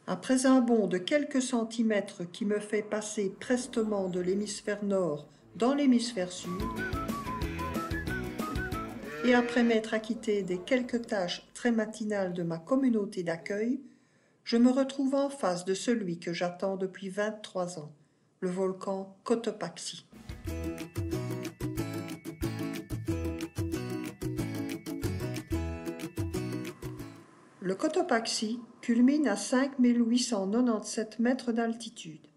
Après un bond de quelques centimètres qui me fait passer prestement de l'hémisphère nord dans l'hémisphère sud, et après m'être acquitté des quelques tâches très matinales de ma communauté d'accueil, je me retrouve en face de celui que j'attends depuis 23 ans, le volcan Cotopaxi. Le Cotopaxi culmine à 5897 mètres d'altitude.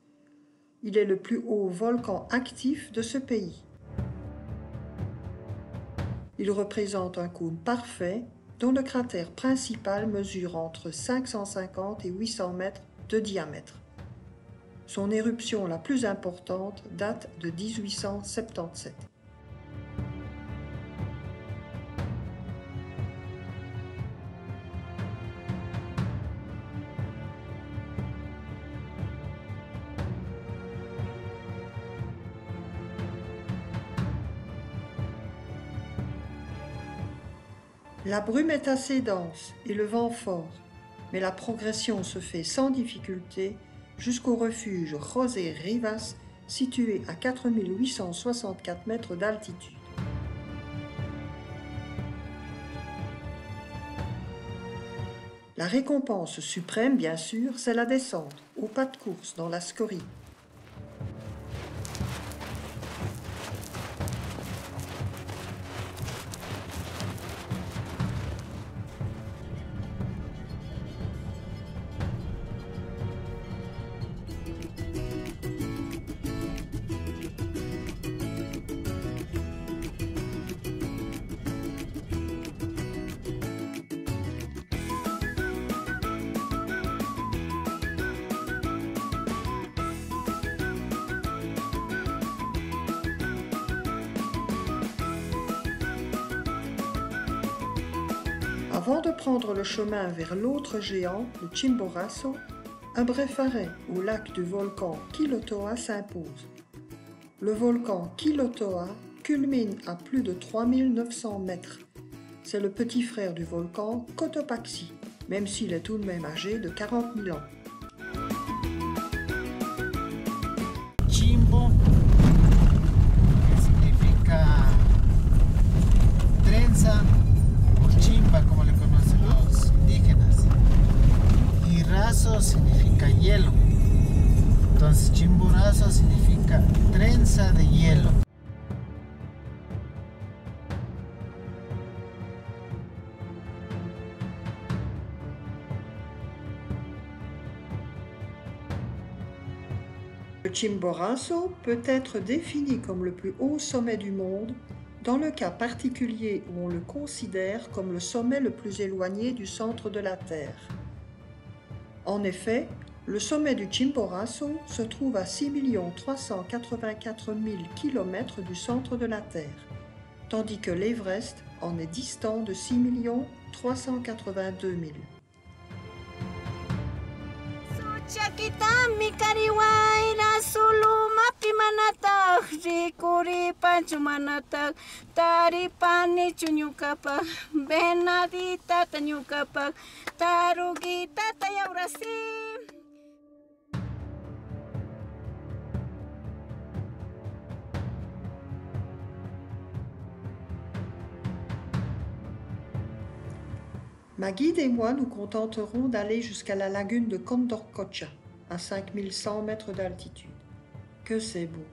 Il est le plus haut volcan actif de ce pays. Il représente un cône parfait dont le cratère principal mesure entre 550 et 800 mètres de diamètre. Son éruption la plus importante date de 1877. La brume est assez dense et le vent fort, mais la progression se fait sans difficulté jusqu'au refuge José Rivas, situé à 4864 mètres d'altitude. La récompense suprême, bien sûr, c'est la descente, au pas de course, dans la scorie. Avant de prendre le chemin vers l'autre géant, le Chimborazo, un bref arrêt au lac du volcan Quilotoa s'impose. Le volcan Quilotoa culmine à plus de 3900 mètres. C'est le petit frère du volcan Cotopaxi, même s'il est tout de même âgé de 40 000 ans. Chimbo, que significa trenza o chimba, como le conocen los indígenas. Y raso significa hielo. Entonces chimborazo significa trenza de hielo. Le Chimborazo peut être défini comme le plus haut sommet du monde, dans le cas particulier où on le considère comme le sommet le plus éloigné du centre de la Terre. En effet, le sommet du Chimborazo se trouve à 6 384 000 km du centre de la Terre, tandis que l'Everest en est distant de 6 382 000. Kita mikariwai na sulu mapi manatak rikuri pancu manatak tari pani chunyukapak benadita tanyukapak tarugita tayaurasi. Ma guide et moi nous contenterons d'aller jusqu'à la lagune de Condorcocha, à 5100 mètres d'altitude. Que c'est beau!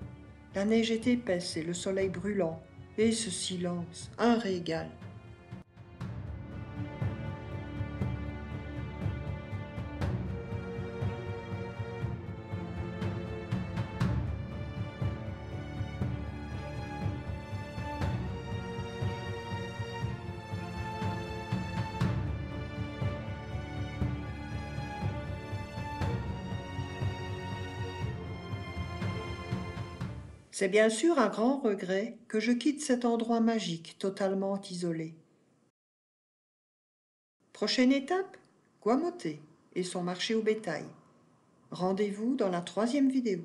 La neige est épaisse et le soleil brûlant, et ce silence, un régal. C'est bien sûr un grand regret que je quitte cet endroit magique, totalement isolé. Prochaine étape, Guamote et son marché au bétail. Rendez-vous dans la 3e vidéo.